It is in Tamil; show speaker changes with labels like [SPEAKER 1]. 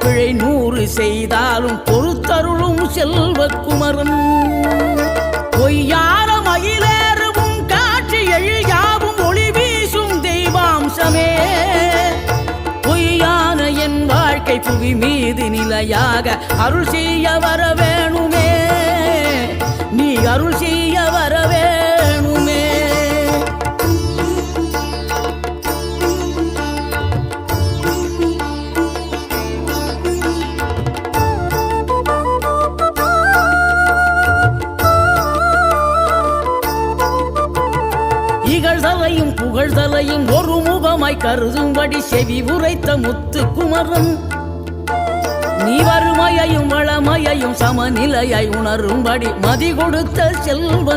[SPEAKER 1] பிழை 100 செய்தாலும் பொறுத்தருளும் செல்வக்குமரன். பொய்யான மயிலேறவும் காட்சி எழியாவும் ஒளி வீசும் தெய்வாம்சமே. பொய்யான என் வாழ்க்கை புவி மீது நிலையாக அருள் செய்ய வர வேணுமே. நீ அருள் செய்ய வர வேணுமே. இகழ்தலையும் புகழ்தலையும் ஒரு முகமாய் கருதும்படி செவி உரைத்த முத்துக்குமரன். நீ வறுமையையும் வளமையையும் சமநிலையை உணரும்படி மதி கொடுத்த செல்வ